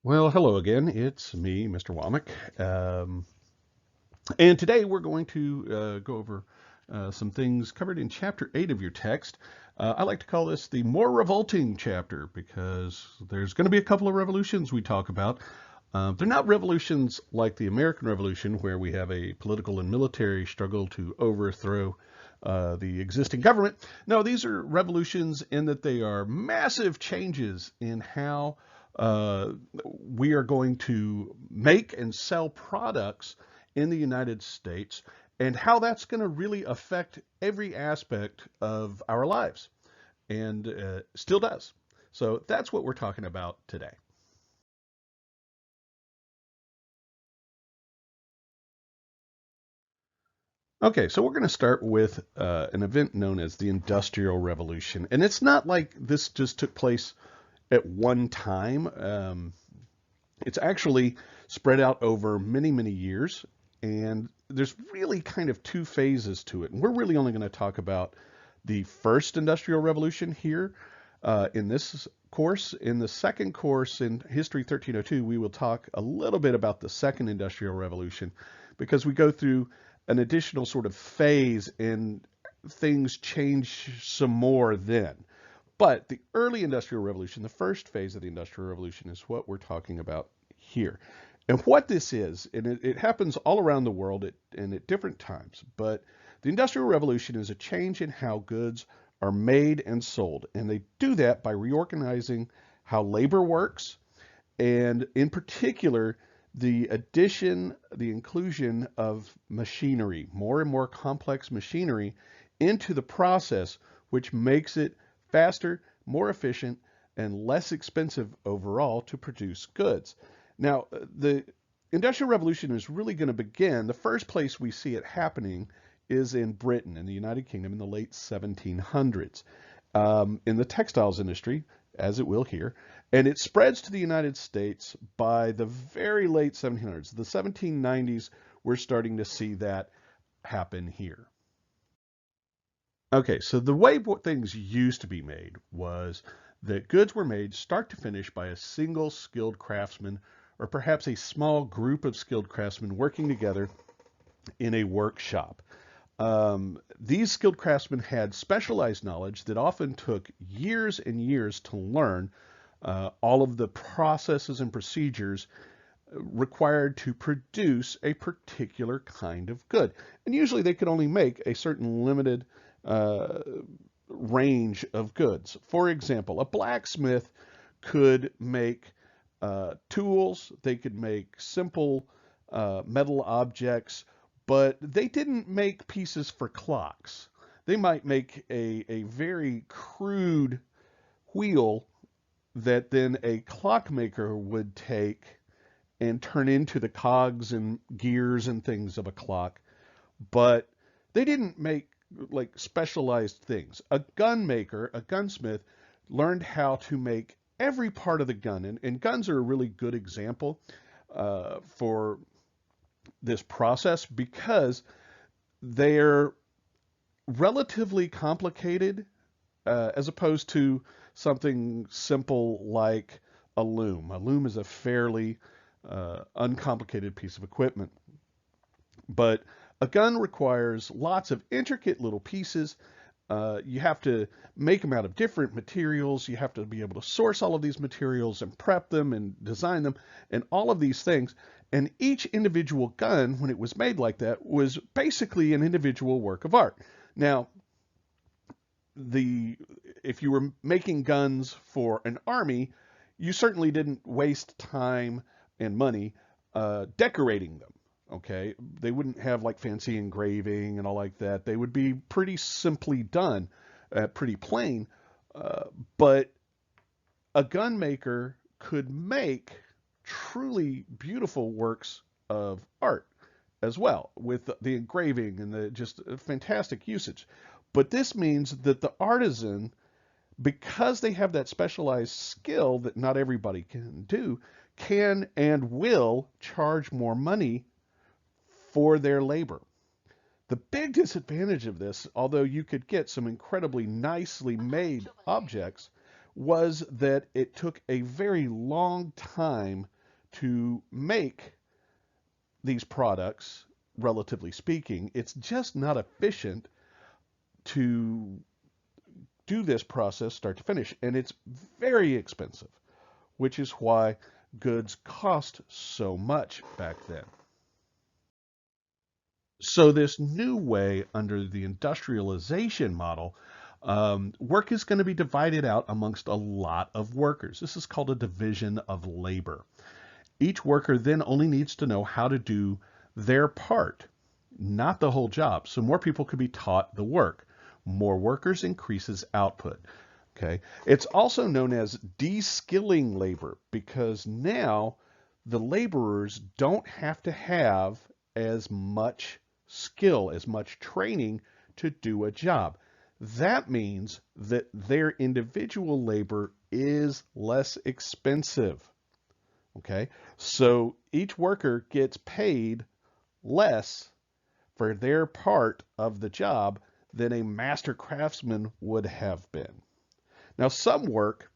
Well, hello again. It's me, Mr. Womack. And today we're going to go over some things covered in Chapter 8 of your text. I like to call this the more revolting chapter because there's going to be a couple of revolutions we talk about. They're not revolutions like the American Revolution, where we have a political and military struggle to overthrow the existing government. No, these are revolutions in that they are massive changes in how uh, we are going to make and sell products in the United States and how that's going to really affect every aspect of our lives and still does. So that's what we're talking about today. Okay, so we're going to start with an event known as the Industrial Revolution. And it's not like this just took place at one time. It's actually spread out over many, many years. And there's really kind of two phases to it. And we're really only going to talk about the first Industrial Revolution here in this course. In the second course in History 1302, we will talk a little bit about the second Industrial Revolution because we go through an additional sort of phase and things change some more then. But the early Industrial Revolution, the first phase of the Industrial Revolution, is what we're talking about here. And what this is, and it happens all around the world and at different times, but the Industrial Revolution is a change in how goods are made and sold. And they do that by reorganizing how labor works, and in particular, the inclusion of machinery, more and more complex machinery into the process, which makes it faster, more efficient, and less expensive overall to produce goods. Now, the Industrial Revolution is really going to begin. The first place we see it happening is in Britain, in the United Kingdom, in the late 1700s, in the textiles industry, as it will here. And it spreads to the United States by the very late 1700s. The 1790s, we're starting to see that happen here. Okay, so the way things used to be made was that goods were made start to finish by a single skilled craftsman or perhaps a small group of skilled craftsmen working together in a workshop. These skilled craftsmen had specialized knowledge that often took years and years to learn all of the processes and procedures required to produce a particular kind of good. And usually they could only make a certain limited uh, range of goods. For example, a blacksmith could make tools, they could make simple metal objects, but they didn't make pieces for clocks. They might make a very crude wheel that then a clockmaker would take and turn into the cogs and gears and things of a clock, but they didn't make like specialized things. A gun maker, a gunsmith, learned how to make every part of the gun, and guns are a really good example for this process because they're relatively complicated as opposed to something simple like a loom. A loom is a fairly uncomplicated piece of equipment. But a gun requires lots of intricate little pieces. You have to make them out of different materials. You have to be able to source all of these materials and prep them and design them and all of these things. And each individual gun, when it was made like that, was basically an individual work of art. Now, the if you were making guns for an army, you certainly didn't waste time and money decorating them. Okay, they wouldn't have like fancy engraving and all like that. They would be pretty simply done, pretty plain. Uh, but a gun maker could make truly beautiful works of art as well with the engraving and the just fantastic usage. But this means that the artisan, because they have that specialized skill that not everybody can do, can and will charge more money for their labor. The big disadvantage of this, although you could get some incredibly nicely made objects, was that it took a very long time to make these products, relatively speaking. It's just not efficient to do this process start to finish, and it's very expensive, which is why goods cost so much back then. So this new way under the industrialization model, work is going to be divided out amongst a lot of workers. This is called a division of labor. Each worker then only needs to know how to do their part, not the whole job. So more people could be taught the work. More workers increases output. Okay. It's also known as de-skilling labor because now the laborers don't have to have as much skill, as much training to do a job. That means that their individual labor is less expensive. Okay, so each worker gets paid less for their part of the job than a master craftsman would have been. Now, some work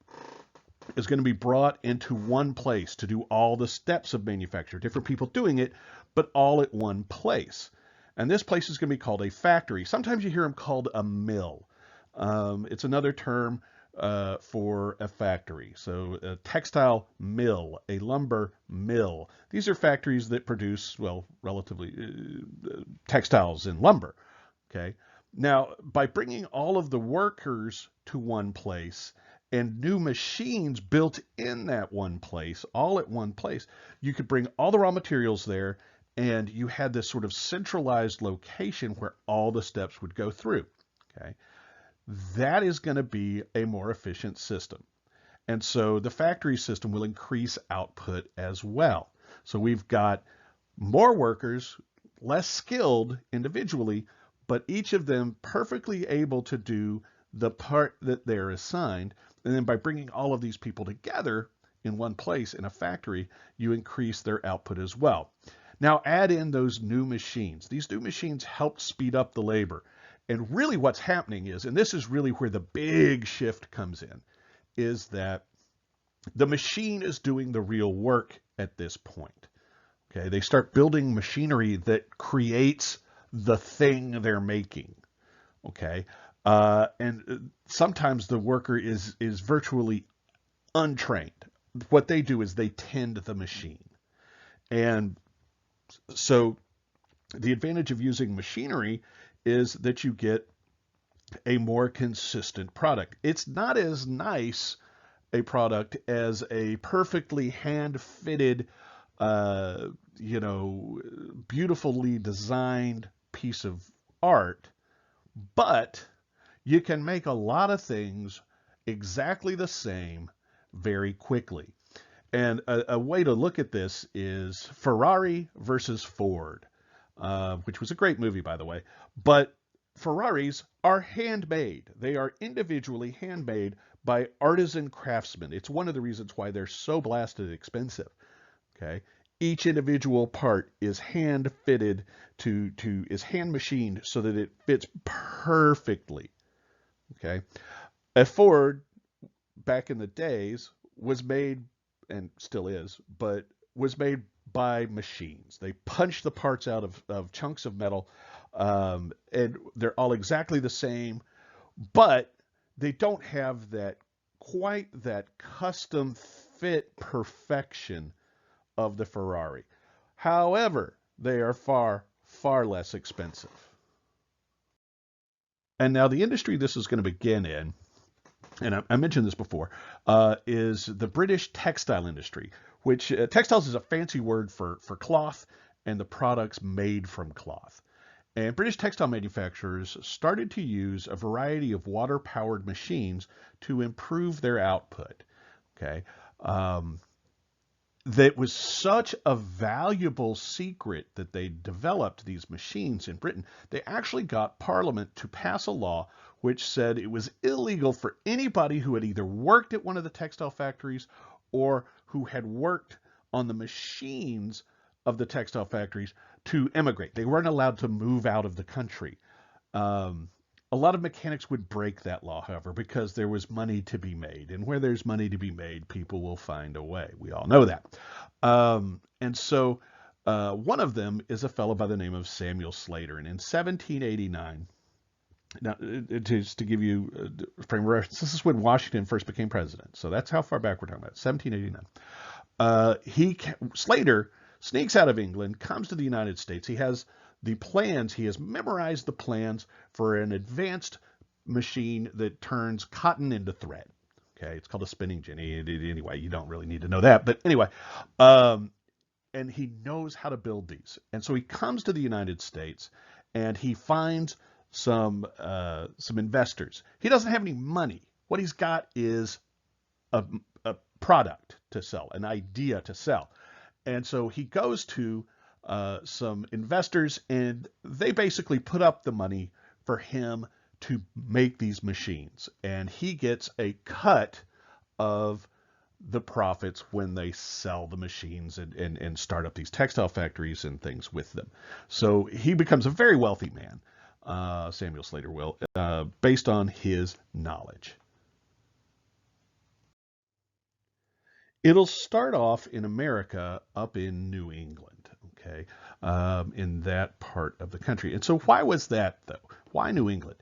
is going to be brought into one place to do all the steps of manufacture, different people doing it, but all at one place. And this place is going to be called a factory. Sometimes you hear them called a mill. It's another term for a factory. So a textile mill, a lumber mill. These are factories that produce, well, relatively textiles and lumber. Okay. Now, by bringing all of the workers to one place and new machines built in that one place, all at one place, you could bring all the raw materials there, and you had this sort of centralized location where all the steps would go through. Okay. That is going to be a more efficient system. And so the factory system will increase output as well. So we've got more workers, less skilled individually, but each of them perfectly able to do the part that they're assigned. And then by bringing all of these people together in one place in a factory, you increase their output as well. Now add in those new machines. These new machines help speed up the labor. And really what's happening is, and this is really where the big shift comes in, is that the machine is doing the real work at this point. Okay, they start building machinery that creates the thing they're making. Okay, and sometimes the worker is virtually untrained. What they do is they tend the machine. And so the advantage of using machinery is that you get a more consistent product. It's not as nice a product as a perfectly hand-fitted, beautifully designed piece of art, but you can make a lot of things exactly the same very quickly. And a way to look at this is Ferrari versus Ford, which was a great movie, by the way. But Ferraris are handmade. They are individually handmade by artisan craftsmen. It's one of the reasons why they're so blasted expensive. Okay, each individual part is hand fitted is hand machined so that it fits perfectly. Okay, a Ford back in the days was made, and still is, but was made by machines. They punch the parts out of chunks of metal, and they're all exactly the same, but they don't have quite that custom fit perfection of the Ferrari. However, they are far, far less expensive. And now the industry this is going to begin in, and I mentioned this before, is the British textile industry, which textiles is a fancy word for cloth and the products made from cloth. And British textile manufacturers started to use a variety of water-powered machines to improve their output. Okay, that was such a valuable secret that they developed these machines in Britain. They actually got Parliament to pass a law which said it was illegal for anybody who had either worked at one of the textile factories or who had worked on the machines of the textile factories to emigrate. They weren't allowed to move out of the country. A lot of mechanics would break that law, however, because there was money to be made. And where there's money to be made, people will find a way. We all know that. And so one of them is a fellow by the name of Samuel Slater. And in 1789, now, just to give you a frame of reference, this is when Washington first became president. So that's how far back we're talking about, 1789. Slater sneaks out of England, comes to the United States. He has the plans. He has memorized the plans for an advanced machine that turns cotton into thread. Okay, it's called a spinning jenny. Anyway, you don't really need to know that, but anyway, um, and he knows how to build these. And so he comes to the United States, and he finds some investors. He doesn't have any money. What he's got is a, a product to sell, an idea to sell. And so he goes to some investors, and they basically put up the money for him to make these machines. And he gets a cut of the profits when they sell the machines and start up these textile factories and things with them. So he becomes a very wealthy man, Samuel Slater will, based on his knowledge. It'll start off in America up in New England, okay, in that part of the country. And so why was that, though? Why New England?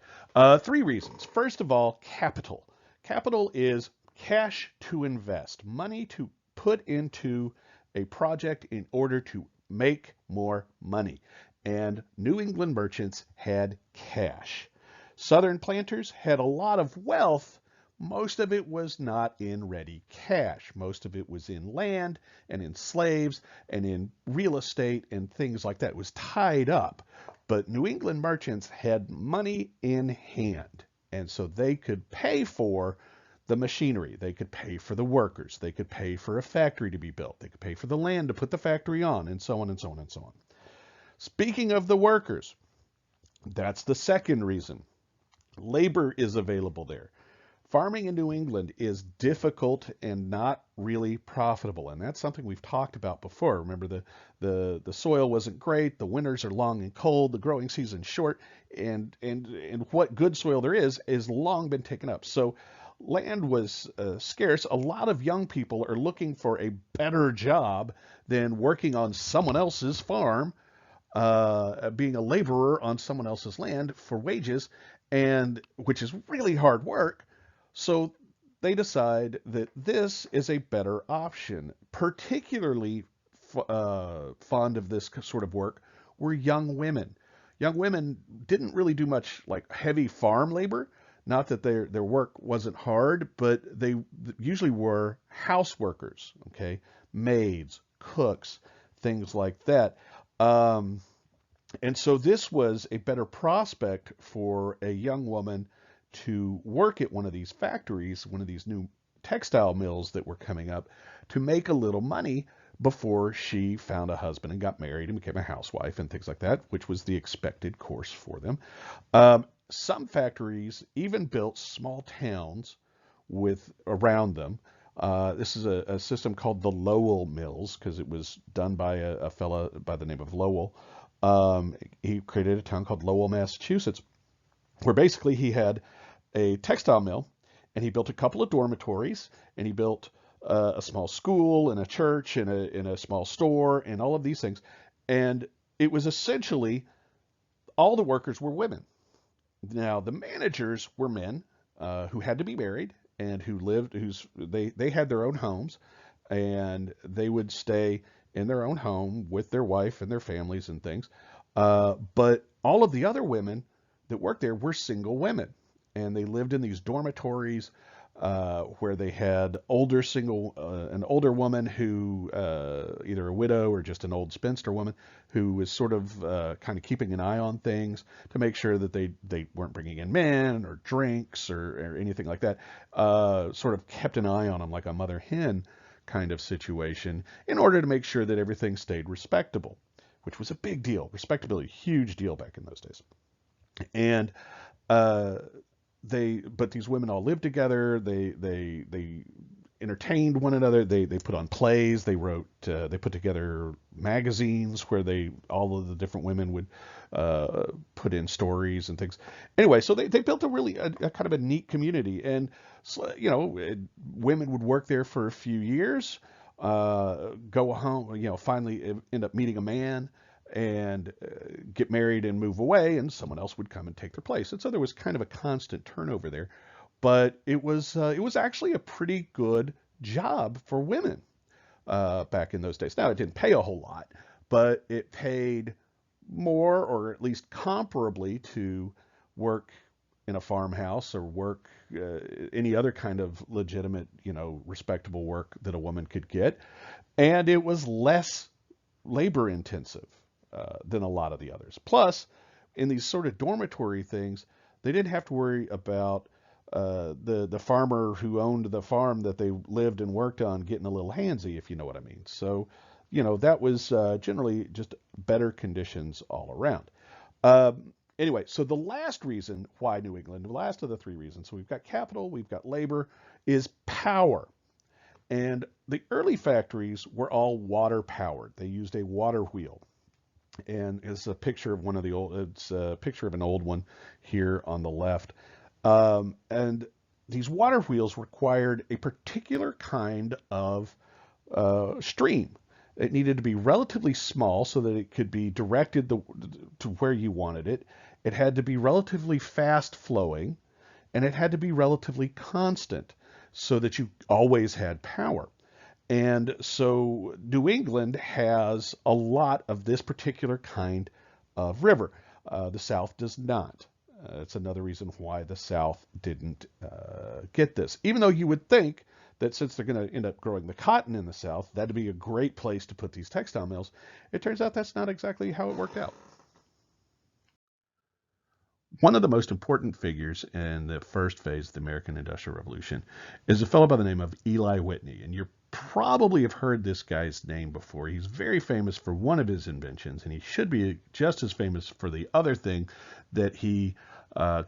Three reasons. First of all, capital. Capital is cash to invest, money to put into a project in order to make more money. And New England merchants had cash. Southern planters had a lot of wealth. Most of it was not in ready cash. Most of it was in land and in slaves and in real estate and things like that. It was tied up. But New England merchants had money in hand, and so they could pay for the machinery. They could pay for the workers. They could pay for a factory to be built. They could pay for the land to put the factory on, and so on and so on and so on. Speaking of the workers, that's the second reason. Labor is available there. Farming in New England is difficult and not really profitable, and that's something we've talked about before. Remember, the soil wasn't great, the winters are long and cold, the growing season short, and what good soil there is long been taken up. So land was scarce. A lot of young people are looking for a better job than working on someone else's farm, being a laborer on someone else's land for wages, and which is really hard work. So they decide that this is a better option. Particularly fond of this sort of work were young women. Young women didn't really do much like heavy farm labor. Not that their work wasn't hard, but they usually were house workers, okay, maids, cooks, things like that. Um, and so this was a better prospect for a young woman to work at one of these factories, one of these new textile mills that were coming up, to make a little money before she found a husband and got married and became a housewife and things like that, which was the expected course for them. Some factories even built small towns with around them. This is a system called the Lowell Mills because it was done by a fella by the name of Lowell. He created a town called Lowell, Massachusetts, where basically he had a textile mill, and he built a couple of dormitories, and he built a small school and a church and a small store and all of these things. And it was essentially all the workers were women. Now the managers were men who had to be married and who lived, they had their own homes, and they would stay in their own home with their wife and their families and things. But all of the other women that worked there were single women, and they lived in these dormitories where they had an older woman who, either a widow or just an old spinster woman, who was sort of kind of keeping an eye on things to make sure that they weren't bringing in men or drinks or anything like that. Sort of kept an eye on them like a mother hen kind of situation in order to make sure that everything stayed respectable, which was a big deal. Respectability, huge deal back in those days. And uh, but these women all lived together. They entertained one another. They put on plays. They wrote. They put together magazines where all of the different women would put in stories and things. Anyway, so they built a kind of a neat community. And so, women would work there for a few years. go home, finally end up meeting a man and get married and move away, and someone else would come and take their place. And so there was kind of a constant turnover there. But it was actually a pretty good job for women back in those days. Now it didn't pay a whole lot, but it paid more, or at least comparably to work in a farmhouse or work any other kind of legitimate, respectable work that a woman could get. And it was less labor intensive than a lot of the others. Plus, in these sort of dormitory things, they didn't have to worry about the farmer who owned the farm that they lived and worked on getting a little handsy, if you know what I mean. So, that was generally just better conditions all around. Anyway, so the last reason why New England, the last of the three reasons, so we've got capital, we've got labor, is power. And the early factories were all water powered. They used a water wheel. And it's a picture of it's a picture of an old one here on the left. And these water wheels required a particular kind of stream. It needed to be relatively small so that it could be directed to where you wanted it. It had to be relatively fast flowing, and it had to be relatively constant so that you always had power. And so New England has a lot of this particular kind of river. The South does not. It's another reason why the South didn't get this. Even though you would think that since they're going to end up growing the cotton in the South, that'd be a great place to put these textile mills. It turns out that's not exactly how it worked out. One of the most important figures in the first phase of the American Industrial Revolution is a fellow by the name of Eli Whitney. And you probably have heard this guy's name before. He's very famous for one of his inventions, and he should be just as famous for the other thing that he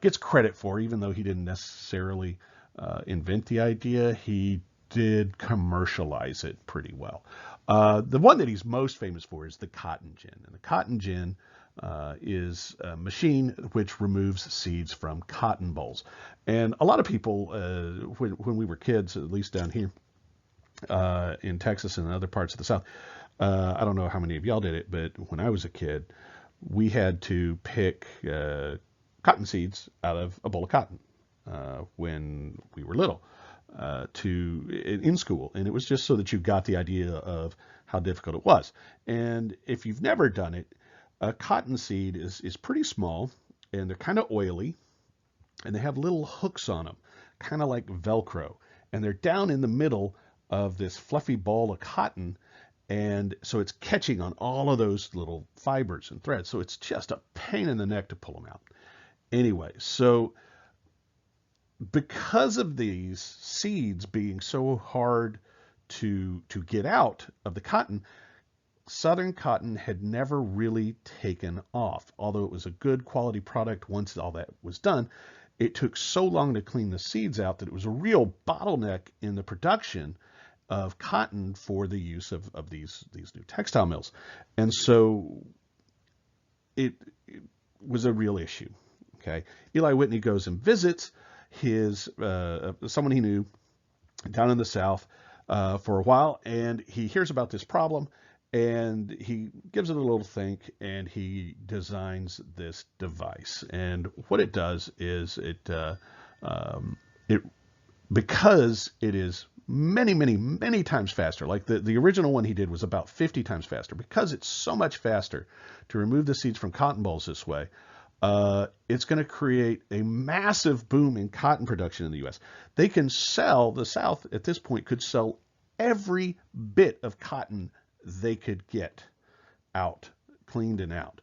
gets credit for, even though he didn't necessarily invent the idea. He did commercialize it pretty well. The one that he's most famous for is the cotton gin. And the cotton gin is a machine which removes seeds from cotton bolls. And a lot of people, when we were kids, at least down here in Texas and other parts of the South, I don't know how many of y'all did it, but when I was a kid, we had to pick cotton seeds out of a bowl of cotton when we were little in school, and it was just so that you got the idea of how difficult it was. And if you've never done it, a cotton seed is pretty small, and they're kind of oily, and they have little hooks on them, kind of like Velcro, and they're down in the middle of this fluffy ball of cotton, and so it's catching on all of those little fibers and threads. So it's just a pain in the neck to pull them out. Anyway, so because of these seeds being so hard to get out of the cotton, Southern cotton had never really taken off. Although it was a good quality product once all that was done, it took so long to clean the seeds out that it was a real bottleneck in the production of cotton for the use of these new textile mills. And so it was a real issue. Okay, Eli Whitney goes and visits someone he knew down in the South for a while, and he hears about this problem, and he gives it a little think, and he designs this device. And what it does is it because it is many, many, many times faster. Like the original one he did was about 50 times faster. Because it's so much faster to remove the seeds from cotton bolls this way, it's going to create a massive boom in cotton production in the U.S. They can sell, the South at this point could sell every bit of cotton they could get out, cleaned and out.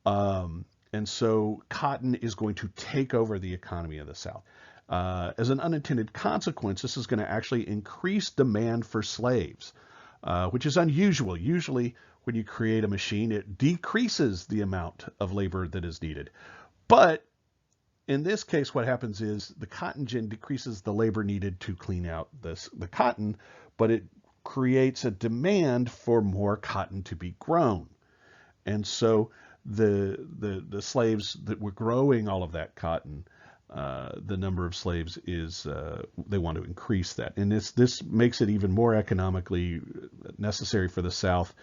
And so cotton is going to take over the economy of the South. As an unintended consequence, this is going to actually increase demand for slaves, which is unusual. Usually, when you create a machine, it decreases the amount of labor that is needed. But in this case, what happens is the cotton gin decreases the labor needed to clean out the cotton, but it creates a demand for more cotton to be grown. And so the slaves that were growing all of that cotton the number of slaves is they want to increase that, and this makes it even more economically necessary for the South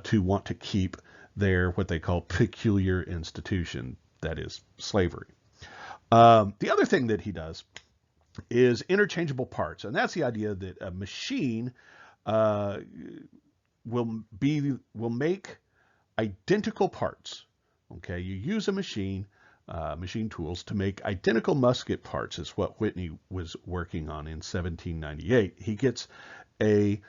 to want to keep their what they call peculiar institution, that is slavery. The other thing that he does is interchangeable parts, and that's the idea that a machine uh, will make identical parts. Okay, you use a machine tools to make identical musket parts is what Whitney was working on in 1798. He gets a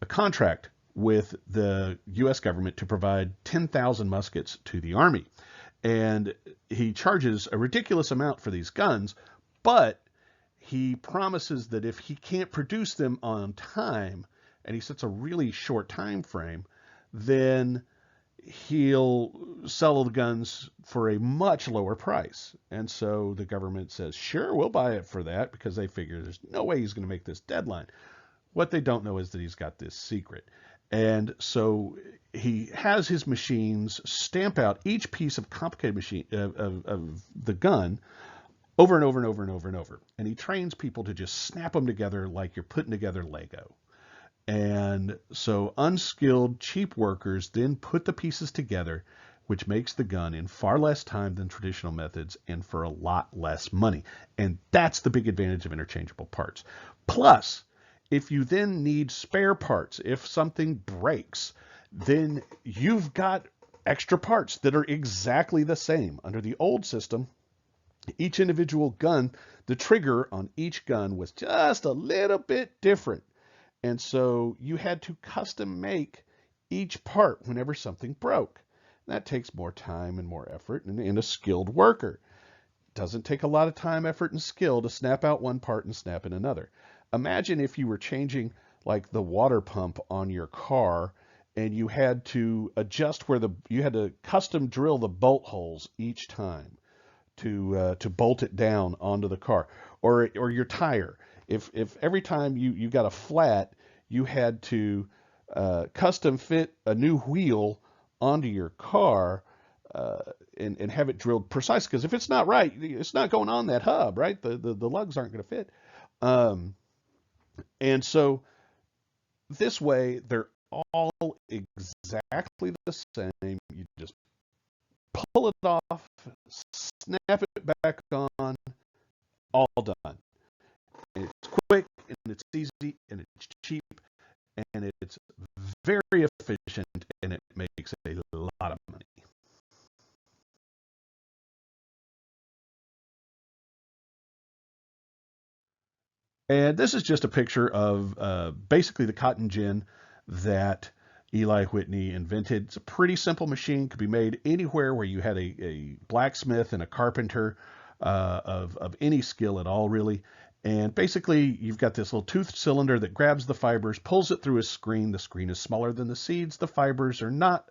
contract with the U.S. government to provide 10,000 muskets to the Army. And he charges a ridiculous amount for these guns, but he promises that if he can't produce them on time, and he sets a really short time frame, then he'll sell the guns for a much lower price. And so the government says, sure, we'll buy it for that, because they figure there's no way he's going to make this deadline. What they don't know is that he's got this secret. And so he has his machines stamp out each piece of complicated machine of the gun over and over and over and over and over. And he trains people to just snap them together like you're putting together Lego. And so unskilled, cheap workers then put the pieces together, which makes the gun in far less time than traditional methods and for a lot less money. And that's the big advantage of interchangeable parts. Plus, if you then need spare parts, if something breaks, then you've got extra parts that are exactly the same. Under the old system, each individual gun, the trigger on each gun was just a little bit different. And so you had to custom make each part whenever something broke. That takes more time and more effort and a skilled worker. It doesn't take a lot of time, effort, and skill to snap out one part and snap in another. Imagine if you were changing like the water pump on your car and you had to adjust where you had to custom drill the bolt holes each time to bolt it down onto the car, or your tire. If every time you got a flat, you had to custom fit a new wheel onto your car and have it drilled precise, because if it's not right, it's not going on that hub, right? The lugs aren't going to fit. And so this way, they're all exactly the same. You just pull it off, snap it back on, all done. And it's quick, and it's easy, and it's cheap, and it's very efficient, and it makes a lot of money. And this is just a picture of basically the cotton gin that Eli Whitney invented. It's a pretty simple machine, could be made anywhere where you had a blacksmith and a carpenter of any skill at all, really. And basically, you've got this little toothed cylinder that grabs the fibers, pulls it through a screen. The screen is smaller than the seeds. The fibers are not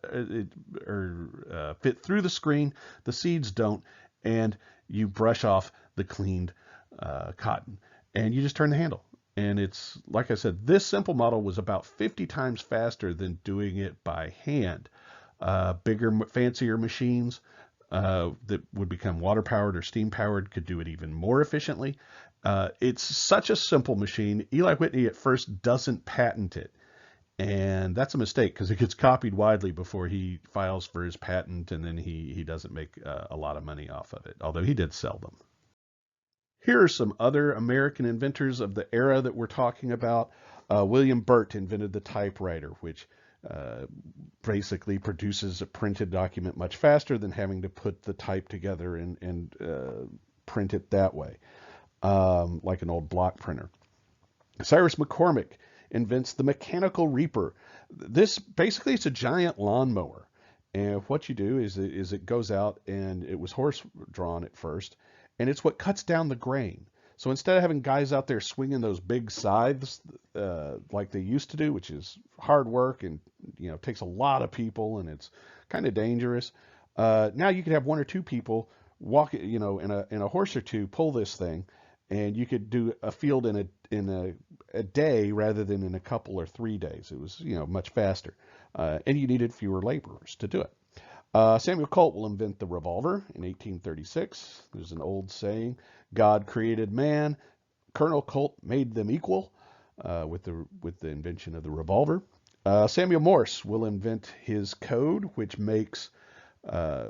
fit through the screen. The seeds don't. And you brush off the cleaned cotton. And you just turn the handle. And it's, like I said, this simple model was about 50 times faster than doing it by hand. Bigger, fancier machines that would become water-powered or steam-powered could do it even more efficiently. It's such a simple machine. Eli Whitney at first doesn't patent it. And that's a mistake, because it gets copied widely before he files for his patent, and then he doesn't make a lot of money off of it, although he did sell them. Here are some other American inventors of the era that we're talking about. William Burt invented the typewriter, which basically produces a printed document much faster than having to put the type together and print it that way, like an old block printer. Cyrus McCormick invents the mechanical reaper. This basically, it's a giant lawnmower. And what you do is it goes out, and it was horse drawn at first, and it's what cuts down the grain. So instead of having guys out there swinging those big scythes like they used to do, which is hard work and takes a lot of people and it's kind of dangerous, now you could have one or two people walk, in a horse or two, pull this thing, and you could do a field in a day rather than in a couple or 3 days. It was much faster, and you needed fewer laborers to do it. Samuel Colt will invent the revolver in 1836. There's an old saying, God created man, Colonel Colt made them equal, with the invention of the revolver. Samuel Morse will invent his code, which makes uh,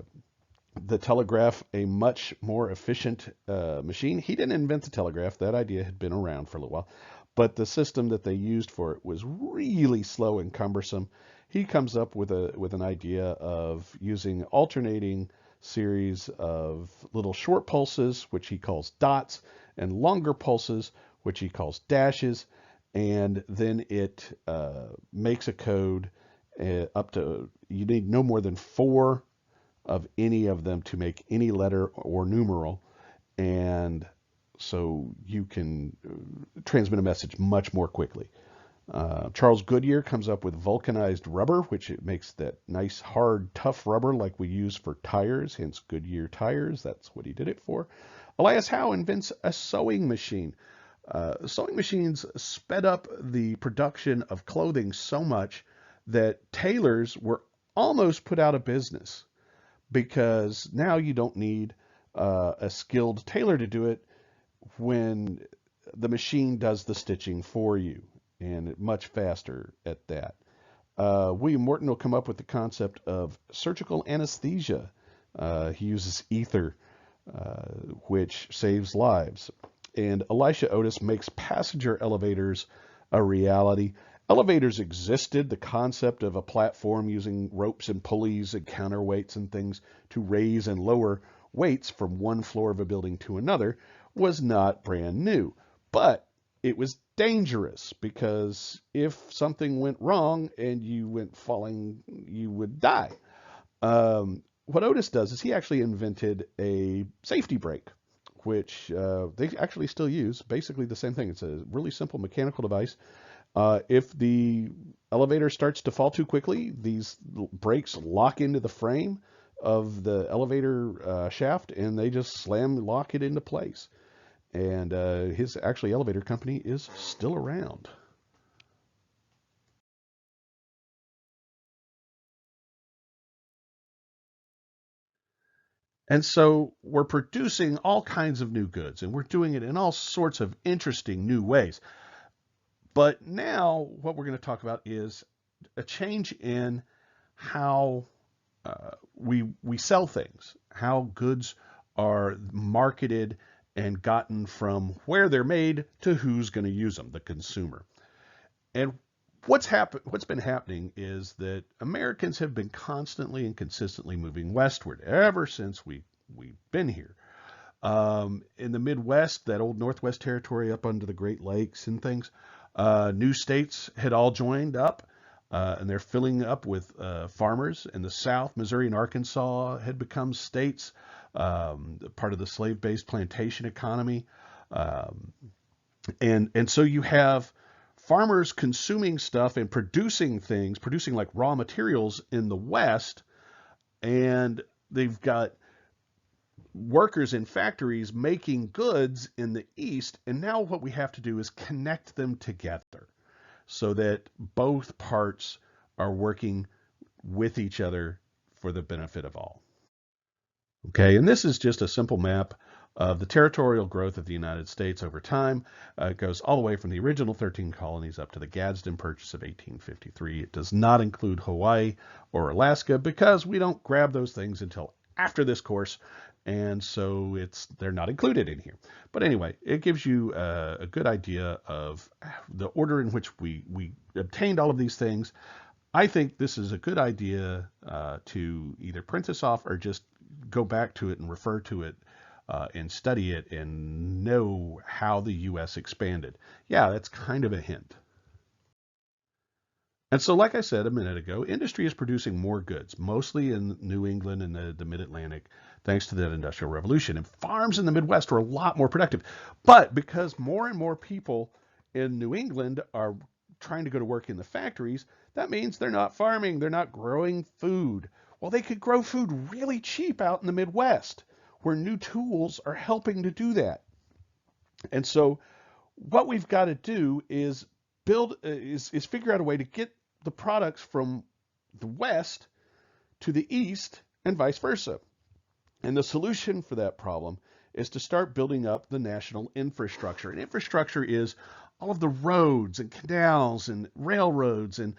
the telegraph a much more efficient machine. He didn't invent the telegraph. That idea had been around for a little while. But the system that they used for it was really slow and cumbersome. He comes up with an idea of using alternating series of little short pulses, which he calls dots, and longer pulses, which he calls dashes. And then it makes a code up to, you need no more than 4 of any of them to make any letter or numeral, and so you can transmit a message much more quickly. Charles Goodyear comes up with vulcanized rubber, which it makes that nice, hard, tough rubber like we use for tires, hence Goodyear tires. That's what he did it for. Elias Howe invents a sewing machine. Sewing machines sped up the production of clothing so much that tailors were almost put out of business, because now you don't need a skilled tailor to do it when the machine does the stitching for you, and much faster at that. William Morton will come up with the concept of surgical anesthesia. He uses ether, which saves lives. And Elisha Otis makes passenger elevators a reality. Elevators existed. The concept of a platform using ropes and pulleys and counterweights and things to raise and lower weights from one floor of a building to another was not brand new. But it was dangerous, because if something went wrong and you went falling, you would die. What Otis does is he actually invented a safety brake, which they actually still use. Basically the same thing. It's a really simple mechanical device. If the elevator starts to fall too quickly, these brakes lock into the frame of the elevator shaft, and they just lock it into place. And his actually elevator company is still around. And so we're producing all kinds of new goods, and we're doing it in all sorts of interesting new ways. But now what we're going to talk about is a change in how we sell things, how goods are marketed and gotten from where they're made to who's going to use them, the consumer. And what's been happening is that Americans have been constantly and consistently moving westward ever since we've been here. In the Midwest, that old Northwest Territory up under the Great Lakes and things, new states had all joined up, and they're filling up with farmers. In the South, Missouri and Arkansas had become states, part of the slave-based plantation economy. Um, and so you have farmers consuming stuff and producing things, producing like raw materials in the West, and they've got workers in factories making goods in the East. And now what we have to do is connect them together so that both parts are working with each other for the benefit of all. Okay, and this is just a simple map of the territorial growth of the United States over time. It goes all the way from the original 13 colonies up to the Gadsden Purchase of 1853. It does not include Hawaii or Alaska, because we don't grab those things until after this course, and so they're not included in here. But anyway, it gives you a good idea of the order in which we obtained all of these things. I think this is a good idea to either print this off or just go back to it and refer to it and study it and know how the U.S. expanded. Yeah, that's kind of a hint. And so, like I said a minute ago, industry is producing more goods, mostly in New England and the mid-Atlantic, thanks to that Industrial Revolution. And farms in the Midwest are a lot more productive. But because more and more people in New England are trying to go to work in the factories, that means they're not farming, they're not growing food. Well, they could grow food really cheap out in the Midwest, where new tools are helping to do that. And so what we've got to do is figure out a way to get the products from the west to the east and vice versa. And the solution for that problem is to start building up the national infrastructure. And infrastructure is all of the roads and canals and railroads and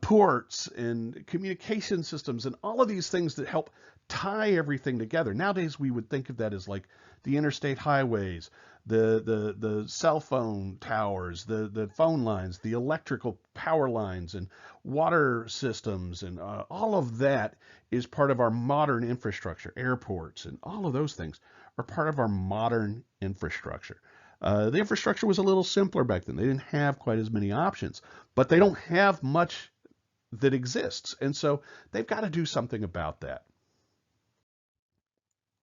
ports and communication systems and all of these things that help tie everything together. Nowadays, we would think of that as like the interstate highways, the cell phone towers, the phone lines, the electrical power lines, and water systems, and all of that is part of our modern infrastructure. Airports and all of those things are part of our modern infrastructure. The infrastructure was a little simpler back then. They didn't have quite as many options, but they don't have much that exists. And so they've got to do something about that.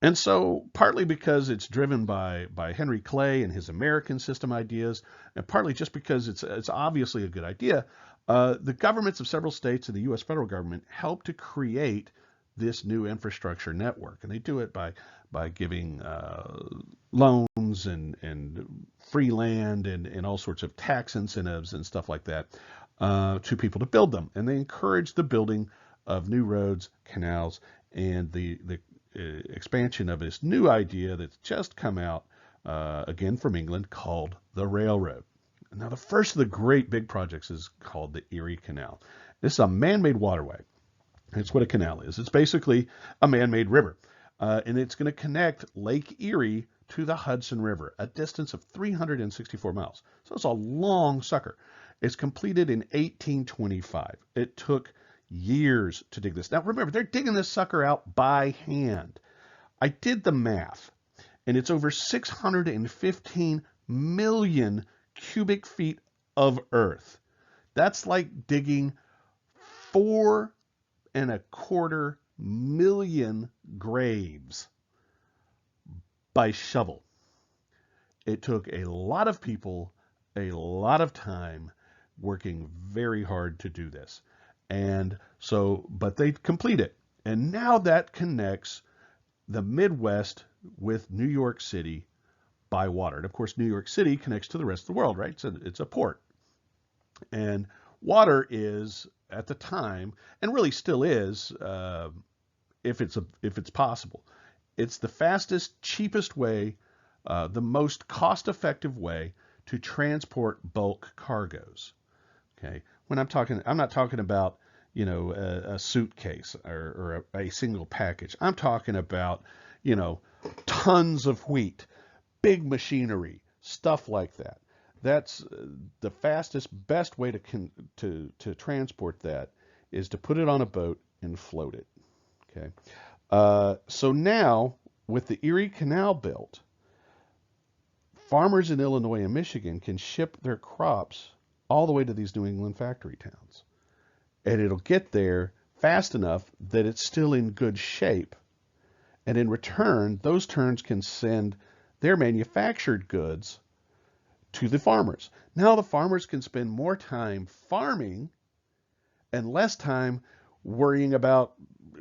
And so, partly because it's driven by Henry Clay and his American system ideas, and partly just because it's obviously a good idea, the governments of several states and the U.S. federal government help to create this new infrastructure network, and they do it by giving loans and free land and all sorts of tax incentives and stuff like that to people to build them, and they encourage the building of new roads, canals, and the expansion of this new idea that's just come out again from England called the railroad. Now, the first of the great big projects is called the Erie Canal. This is a man-made waterway. It's what a canal is. It's basically a man-made river, and it's going to connect Lake Erie to the Hudson River, a distance of 364 miles. So it's a long sucker. It's completed in 1825. It took years to dig this. Now, remember, they're digging this sucker out by hand. I did the math, and it's over 615 million cubic feet of earth. That's like digging 4.25 million graves by shovel. It took a lot of people, a lot of time, working very hard to do this. And so, but they complete it. And now that connects the Midwest with New York City by water. And of course, New York City connects to the rest of the world, right? So it's a port. And water is, at the time, and really still is, if it's possible, it's the fastest, cheapest way, the most cost-effective way to transport bulk cargoes. Okay, when I'm not talking about a suitcase or a single package. I'm talking about tons of wheat, big machinery, stuff like that. That's the fastest, best way to transport that is to put it on a boat and float it. Okay, so now with the Erie Canal built, farmers in Illinois and Michigan can ship their crops all the way to these New England factory towns. And it'll get there fast enough that it's still in good shape. And in return, those turns can send their manufactured goods to the farmers. Now the farmers can spend more time farming and less time worrying about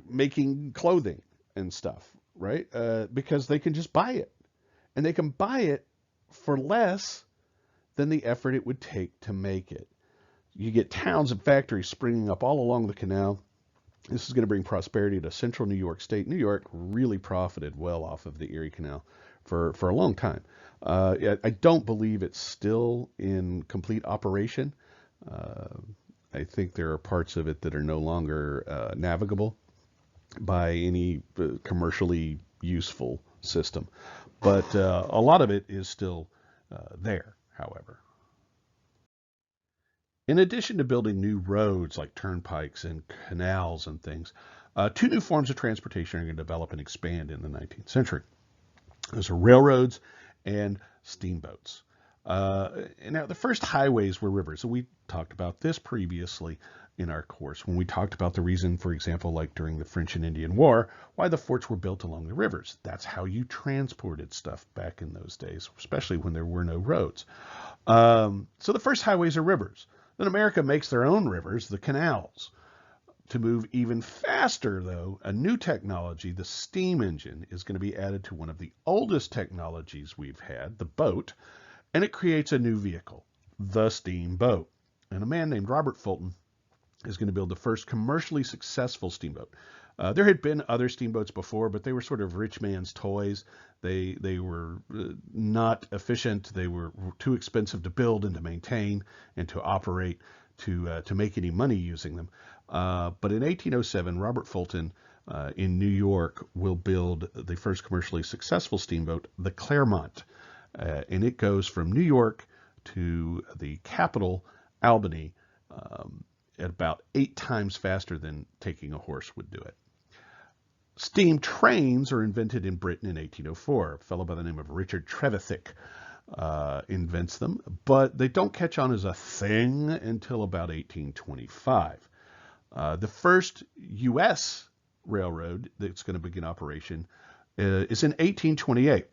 making clothing and stuff, right? Because they can just buy it. And they can buy it for less than the effort it would take to make it. You get towns and factories springing up all along the canal. This is going to bring prosperity to central New York State. New York really profited well off of the Erie Canal for a long time. I don't believe it's still in complete operation. I think there are parts of it that are no longer navigable by any commercially useful system. But a lot of it is still there, however. In addition to building new roads like turnpikes and canals and things, two new forms of transportation are going to develop and expand in the 19th century. Those are railroads and steamboats. Now, the first highways were rivers. So we talked about this previously in our course when we talked about the reason, for example, like during the French and Indian War, why the forts were built along the rivers. That's how you transported stuff back in those days, especially when there were no roads. So the first highways are rivers. Then America makes their own rivers, the canals. To move even faster, though, a new technology, the steam engine, is going to be added to one of the oldest technologies we've had, the boat, and it creates a new vehicle, the steamboat. And a man named Robert Fulton is going to build the first commercially successful steamboat. There had been other steamboats before, but they were sort of rich man's toys. They were not efficient. They were too expensive to build and to maintain and to operate to make any money using them. But in 1807, Robert Fulton in New York will build the first commercially successful steamboat, the Clermont, and it goes from New York to the capital, Albany, at about 8 times faster than taking a horse would do it. Steam trains are invented in Britain in 1804. A fellow by the name of Richard Trevithick invents them, but they don't catch on as a thing until about 1825. The first U.S. railroad that's going to begin operation is in 1828,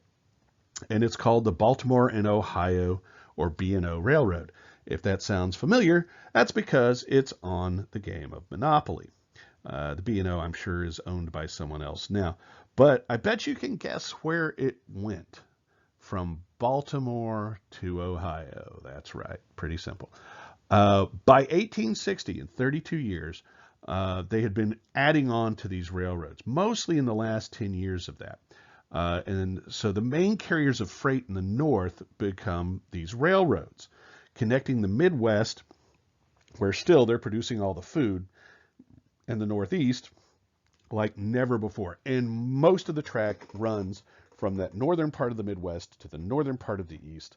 and it's called the Baltimore and Ohio, or B&O Railroad. If that sounds familiar, that's because it's on the game of Monopoly. The B&O, I'm sure, is owned by someone else now, but I bet you can guess where it went. From Baltimore to Ohio. That's right, pretty simple. By 1860, in 32 years, they had been adding on to these railroads, mostly in the last 10 years of that. And so the main carriers of freight in the north become these railroads, connecting the Midwest, where still they're producing all the food, and the Northeast like never before. And most of the track runs from that northern part of the Midwest to the northern part of the East.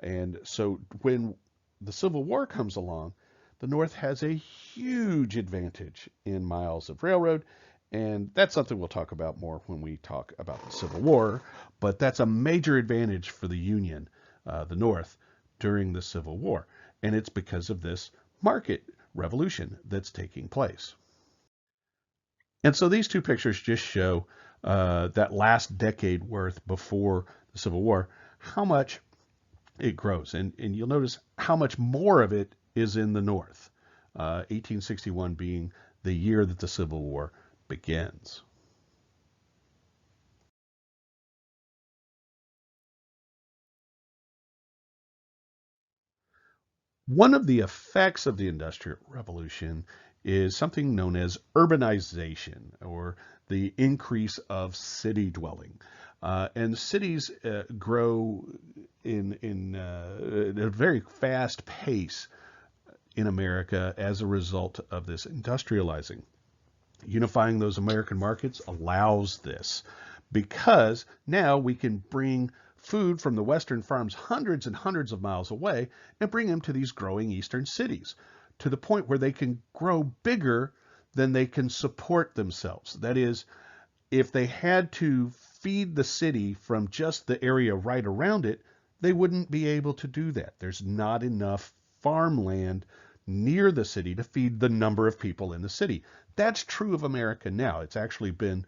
And so when the Civil War comes along, the North has a huge advantage in miles of railroad. And that's something we'll talk about more when we talk about the Civil War. But that's a major advantage for the Union, the North, during the Civil War. And it's because of this market revolution that's taking place. And so these two pictures just show that last decade worth before the Civil War, how much it grows. And you'll notice how much more of it is in the North, 1861 being the year that the Civil War begins. One of the effects of the Industrial Revolution is something known as urbanization, or the increase of city dwelling. And cities grow at a very fast pace in America as a result of this industrializing. Unifying those American markets allows this because now we can bring food from the western farms hundreds and hundreds of miles away and bring them to these growing eastern cities to the point where they can grow bigger than they can support themselves. That is, if they had to feed the city from just the area right around it, they wouldn't be able to do that. There's not enough farmland near the city to feed the number of people in the city. That's true of America now. It's actually been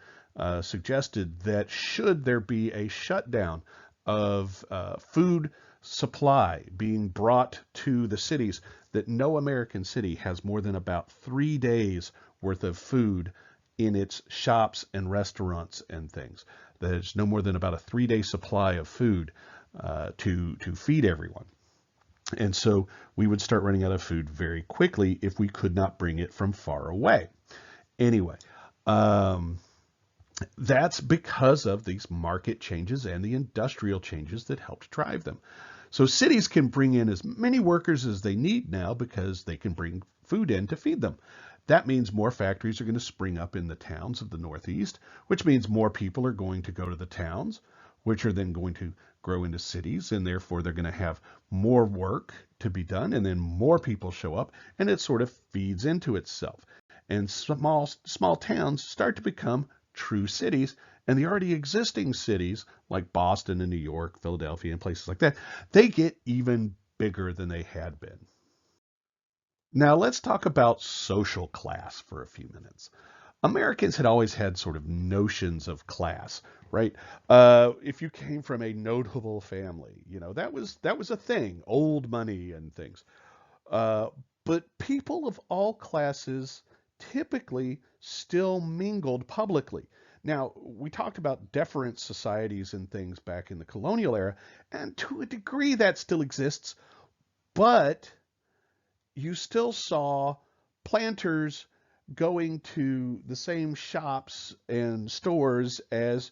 suggested that should there be a shutdown of food supply being brought to the cities, that no American city has more than about 3 days worth of food in its shops and restaurants and things. There's no more than about a 3-day supply of food to feed everyone. And so we would start running out of food very quickly if we could not bring it from far away. Anyway, that's because of these market changes and the industrial changes that helped drive them. So cities can bring in as many workers as they need now because they can bring food in to feed them. That means more factories are going to spring up in the towns of the Northeast, which means more people are going to go to the towns, which are then going to grow into cities, and therefore they're going to have more work to be done, and then more people show up, and it sort of feeds into itself. And small towns start to become true cities, and the already existing cities like Boston and New York, Philadelphia, and places like that, they get even bigger than they had been. Now let's talk about social class for a few minutes. Americans had always had sort of notions of class, right? If you came from a notable family, that was a thing, old money and things. Uh, but people of all classes typically still mingled publicly. Now, we talked about deferent societies and things back in the colonial era, and to a degree that still exists, but you still saw planters going to the same shops and stores as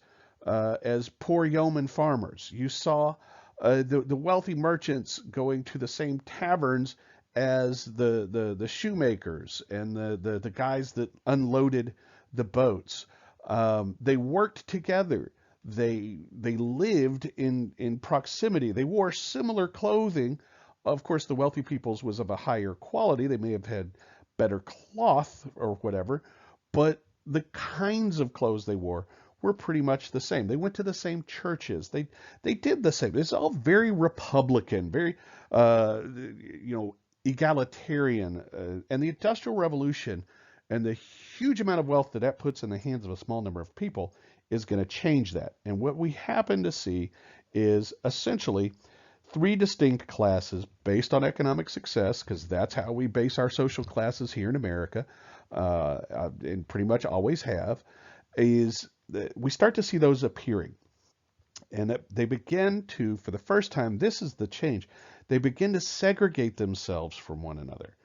poor yeoman farmers. You saw the wealthy merchants going to the same taverns as the shoemakers and the guys that unloaded the boats. They worked together. They lived in proximity. They wore similar clothing. Of course, the wealthy people's was of a higher quality. They may have had better cloth or whatever, but the kinds of clothes they wore were pretty much the same. They went to the same churches. They did the same. It's all very Republican, very egalitarian. And the Industrial Revolution and the huge amount of wealth that that puts in the hands of a small number of people is going to change that. And what we happen to see is essentially three distinct classes based on economic success, because that's how we base our social classes here in America, and pretty much always have, is that we start to see those appearing. And that they begin to, for the first time, this is the change, they begin to segregate themselves from one another,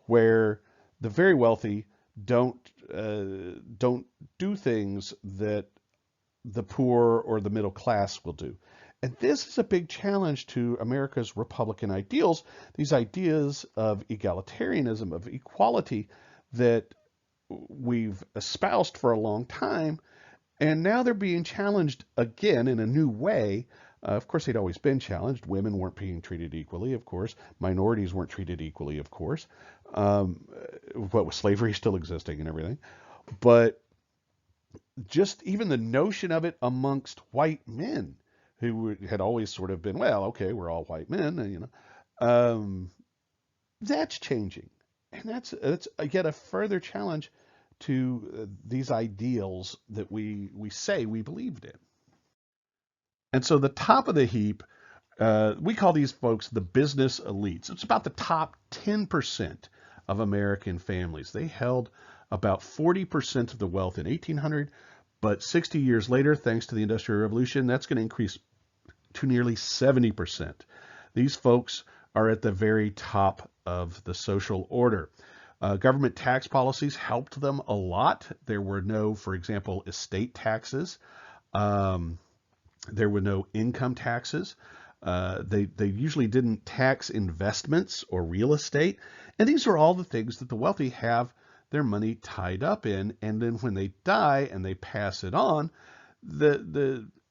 where the very wealthy don't do things that the poor or the middle class will do. And this is a big challenge to America's Republican ideals, these ideas of egalitarianism, of equality that we've espoused for a long time. And now they're being challenged again in a new way. Of course, they'd always been challenged. Women weren't being treated equally, of course. Minorities weren't treated equally, of course. What with slavery still existing and everything. But just even the notion of it amongst white men who had always sort of been, well, okay, we're all white men, that's changing. And that's yet a further challenge to these ideals that we say we believed in. And so the top of the heap, we call these folks the business elites. It's about the top 10% of American families. They held about 40% of the wealth in 1800, but 60 years later, thanks to the Industrial Revolution, that's going to increase to nearly 70%. These folks are at the very top of the social order. Government tax policies helped them a lot. There were no, for example, estate taxes. There were no income taxes. They usually didn't tax investments or real estate. And these are all the things that the wealthy have their money tied up in. And then when they die and they pass it on,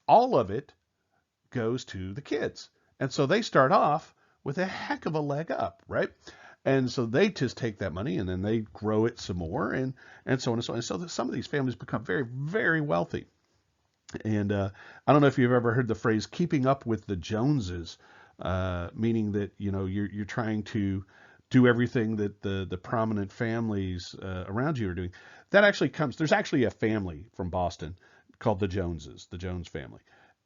all of it goes to the kids. And so they start off with a heck of a leg up, right? And so they just take that money and then they grow it some more and so on and so on. And so some of these families become very, very wealthy. And I don't know if you've ever heard the phrase "keeping up with the Joneses," meaning that you're trying to do everything that the prominent families around you are doing. That actually comes. There's actually a family from Boston called the Joneses, the Jones family,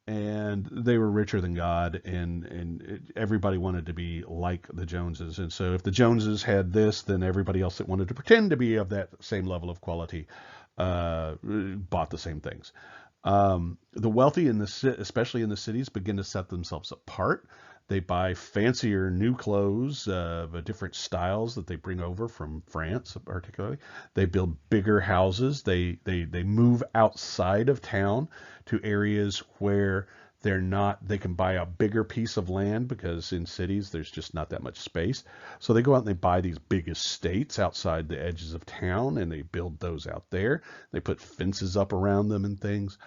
and they were richer than God, and everybody wanted to be like the Joneses. And so if the Joneses had this, then everybody else that wanted to pretend to be of that same level of quality bought the same things. The wealthy, especially in the cities, begin to set themselves apart. They buy fancier new clothes of different styles that they bring over from France, particularly. They build bigger houses. They move outside of town to areas where they can buy a bigger piece of land, because in cities there's just not that much space. So they go out and they buy these big estates outside the edges of town, and they build those out there. They put fences up around them and things.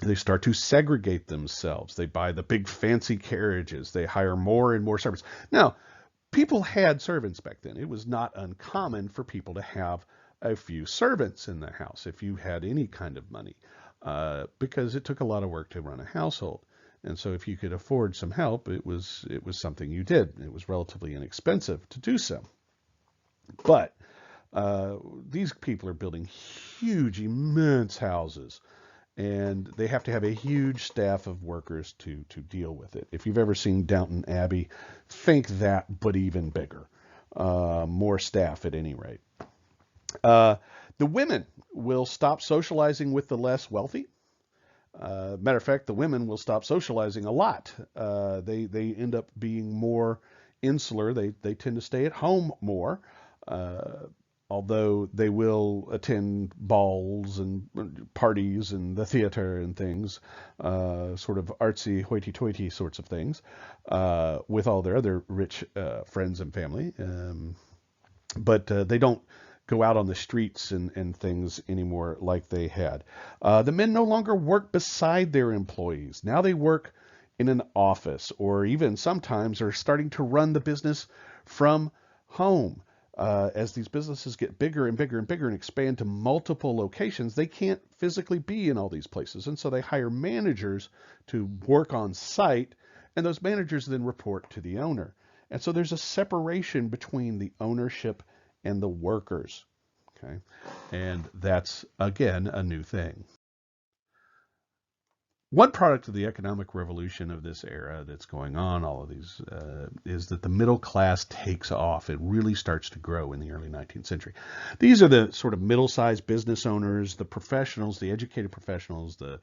They start to segregate themselves. They buy the big fancy carriages. They hire more and more servants. Now, people had servants back then. It was not uncommon for people to have a few servants in the house if you had any kind of money, because it took a lot of work to run a household. And so if you could afford some help, it was something you did. It was relatively inexpensive to do so. But these people are building huge, immense houses, and they have to have a huge staff of workers to deal with it. If you've ever seen Downton Abbey, think that, but even bigger. More staff at any rate. The women will stop socializing with the less wealthy. Matter of fact, the women will stop socializing a lot. They end up being more insular. They tend to stay at home more. Uh, Although they will attend balls and parties and the theater and things, sort of artsy, hoity-toity sorts of things, with all their other rich friends and family. But they don't go out on the streets and things anymore like they had. The men no longer work beside their employees. Now they work in an office, or even sometimes are starting to run the business from home. As these businesses get bigger and bigger and bigger and expand to multiple locations, they can't physically be in all these places. And so they hire managers to work on site, and those managers then report to the owner. And so there's a separation between the ownership and the workers. Okay. And that's, again, a new thing. One product of the economic revolution of this era that's going on, all of these, is that the middle class takes off. It really starts to grow in the early 19th century. These are the sort of middle-sized business owners, the professionals, the educated professionals, the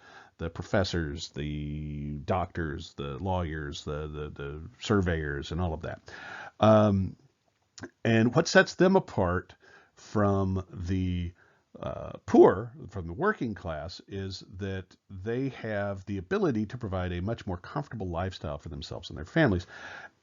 professors, the doctors, the lawyers, the surveyors, and all of that. And what sets them apart from the poor, from the working class, is that they have the ability to provide a much more comfortable lifestyle for themselves and their families.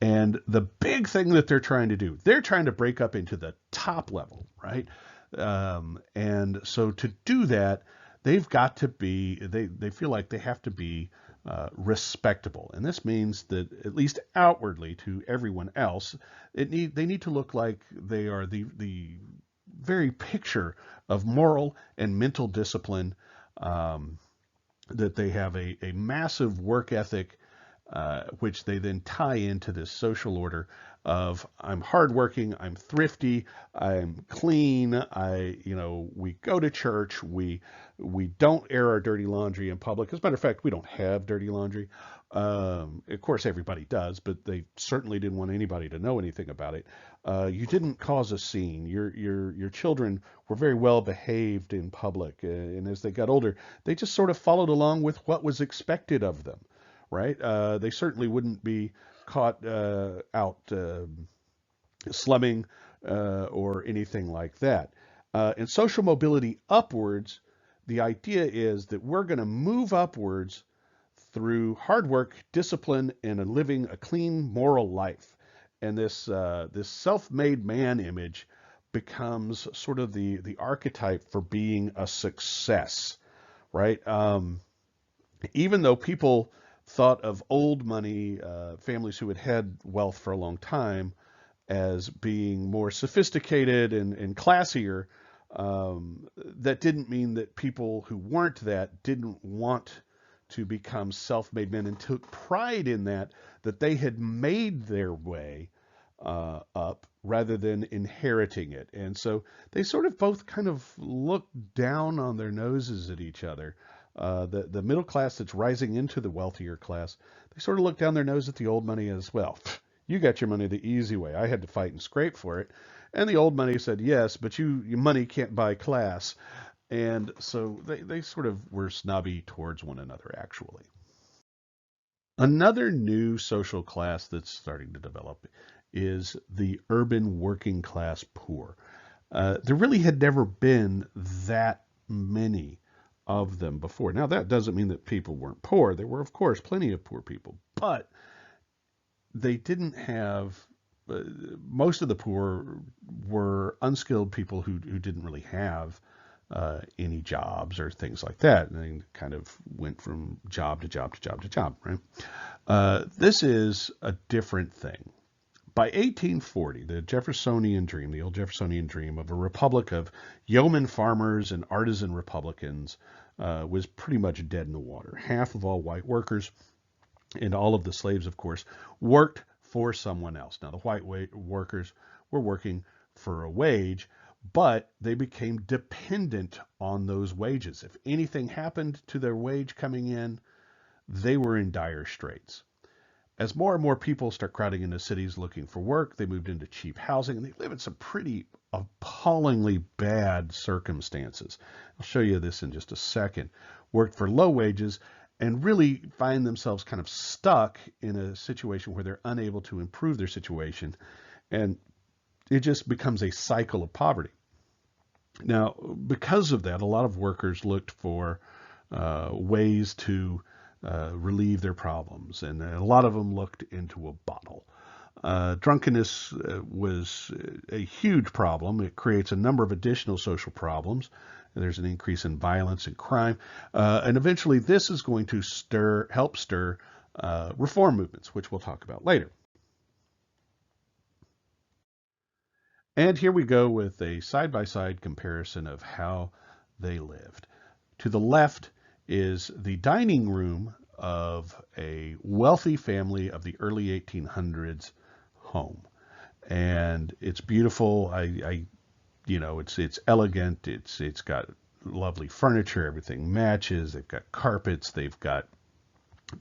And the big thing that they're trying to do, they're trying to break up into the top level, right? And so to do that, they've got to be, they feel like they have to be respectable. And this means that, at least outwardly to everyone else, they need to look like they are the very picture of moral and mental discipline, that they have a massive work ethic, which they then tie into this social order of I'm hardworking, I'm thrifty, I'm clean, we go to church, we don't air our dirty laundry in public. As a matter of fact, we don't have dirty laundry. Of course, everybody does, but they certainly didn't want anybody to know anything about it. You didn't cause a scene. Your children were very well behaved in public, and as they got older, they just sort of followed along with what was expected of them, right? They certainly wouldn't be caught out slumming or anything like that. In social mobility upwards, the idea is that we're going to move upwards through hard work, discipline, and living a clean, moral life. And this self-made man image becomes sort of the archetype for being a success, right? Even though people thought of old money, families who had had wealth for a long time, as being more sophisticated and classier, that didn't mean that people who weren't that didn't want to become self-made men and took pride in that they had made their way up rather than inheriting it. And so they sort of both kind of look down on their noses at each other. The middle class that's rising into the wealthier class, they sort of look down their nose at the old money as well. You got your money the easy way. I had to fight and scrape for it. And the old money said, yes, but your money can't buy class. And so they sort of were snobby towards one another, actually. Another new social class that's starting to develop is the urban working class poor. There really had never been that many of them before. Now, that doesn't mean that people weren't poor. There were, of course, plenty of poor people, but they didn't have, most of the poor were unskilled people who didn't really have any jobs or things like that. And they kind of went from job to job to job to job, right? This is a different thing. By 1840, the Jeffersonian dream, the old Jeffersonian dream of a republic of yeoman farmers and artisan Republicans, was pretty much dead in the water. Half of all white workers and all of the slaves, of course, worked for someone else. Now, the white workers were working for a wage, but they became dependent on those wages. If anything happened to their wage coming in, they were in dire straits. As more and more people start crowding into cities looking for work, they moved into cheap housing, and they live in some pretty appallingly bad circumstances. I'll show you this in just a second. Worked for low wages and really find themselves kind of stuck in a situation where they're unable to improve their situation. And it just becomes a cycle of poverty. Now, because of that, a lot of workers looked for ways to relieve their problems, and a lot of them looked into a bottle. Drunkenness was a huge problem. It creates a number of additional social problems. There's an increase in violence and crime, and eventually, this is going to help stir reform movements, which we'll talk about later. And here we go with a side-by-side comparison of how they lived. To the left is the dining room of a wealthy family of the early 1800s home. And it's beautiful. It's elegant. It's got lovely furniture. Everything matches. They've got carpets. They've got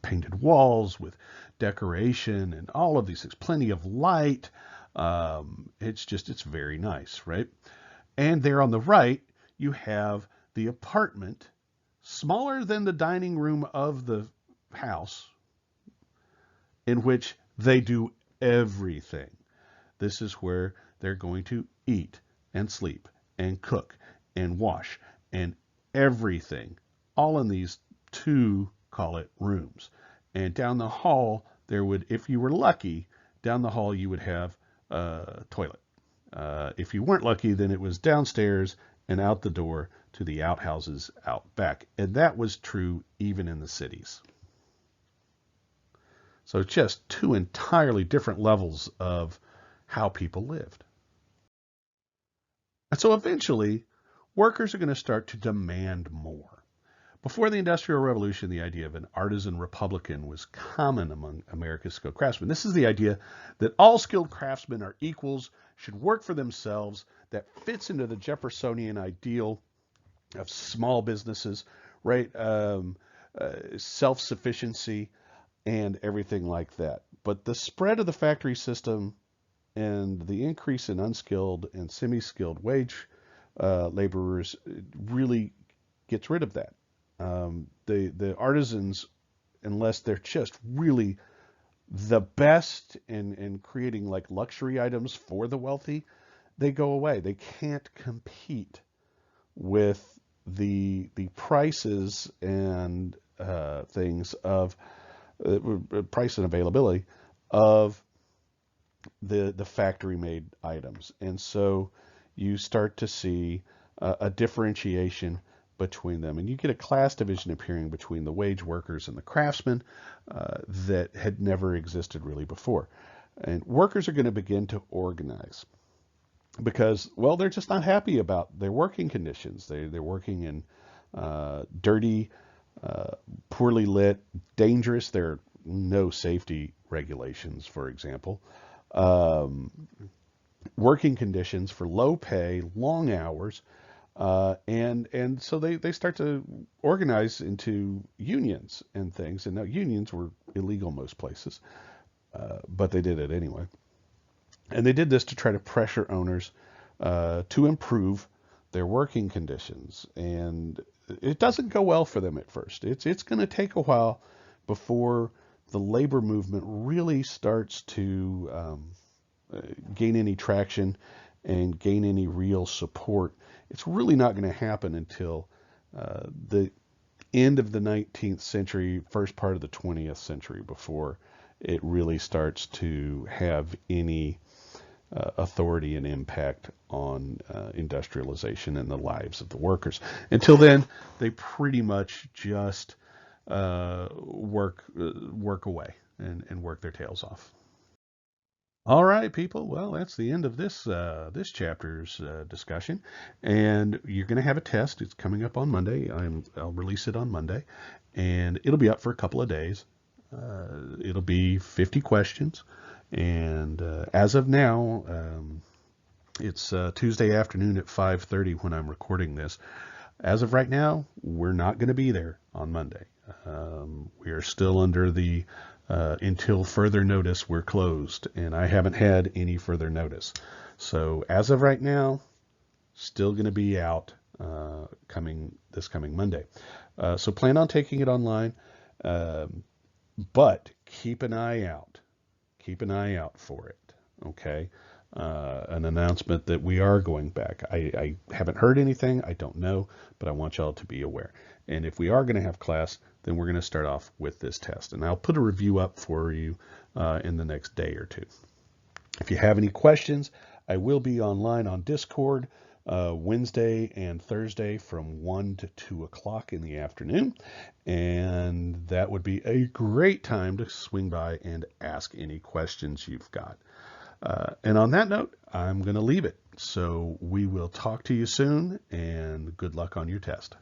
painted walls with decoration and all of these things. Plenty of light. It's very nice, right? And there on the right, you have the apartment, smaller than the dining room of the house, in which they do everything. This is where they're going to eat and sleep and cook and wash and everything, all in these two, call it, rooms. And down the hall, there would, if you were lucky, down the hall you would have a toilet. If you weren't lucky, then it was downstairs and out the door to the outhouses out back. And that was true even in the cities. So it's just two entirely different levels of how people lived. And so eventually, workers are going to start to demand more. Before the Industrial Revolution, the idea of an artisan republican was common among America's skilled craftsmen. This is the idea that all skilled craftsmen are equals, should work for themselves, that fits into the Jeffersonian ideal of small businesses, right? Self-sufficiency and everything like that. But the spread of the factory system and the increase in unskilled and semi-skilled wage laborers really gets rid of that. The artisans, unless they're just really the best in creating like luxury items for the wealthy, they go away. They can't compete with the prices and things of price and availability of the factory made items. And so you start to see a differentiation between them. And you get a class division appearing between the wage workers and the craftsmen that had never existed really before. And workers are going to begin to organize because, well, they're just not happy about their working conditions. They're working in dirty, poorly lit, dangerous. There are no safety regulations, for example. Working conditions for low pay, long hours, and so they start to organize into unions and things. And now unions were illegal most places, but they did it anyway. And they did this to try to pressure owners to improve their working conditions. And it doesn't go well for them at first. It's going to take a while before the labor movement really starts to gain any traction and gain any real support. It's really not going to happen until the end of the 19th century, first part of the 20th century, before it really starts to have any authority and impact on industrialization and the lives of the workers. Until then, they pretty much just work away and work their tails off. All right, people. Well, that's the end of this chapter's discussion, and you're going to have a test. It's coming up on Monday. I'll release it on Monday, and it'll be up for a couple of days. It'll be 50 questions, and as of now, it's Tuesday afternoon at 5:30 when I'm recording this. As of right now, we're not going to be there on Monday. We are still under the until further notice, we're closed, and I haven't had any further notice. So as of right now, still going to be out this coming Monday. So plan on taking it online, but keep an eye out. Keep an eye out for it. Okay. an announcement that we are going back. I haven't heard anything. I don't know, but I want y'all to be aware. And if we are going to have class, then we're going to start off with this test. And I'll put a review up for you in the next day or two. If you have any questions, I will be online on Discord Wednesday and Thursday from 1 to 2 o'clock in the afternoon. And that would be a great time to swing by and ask any questions you've got. And on that note, I'm going to leave it. So we will talk to you soon, and good luck on your test.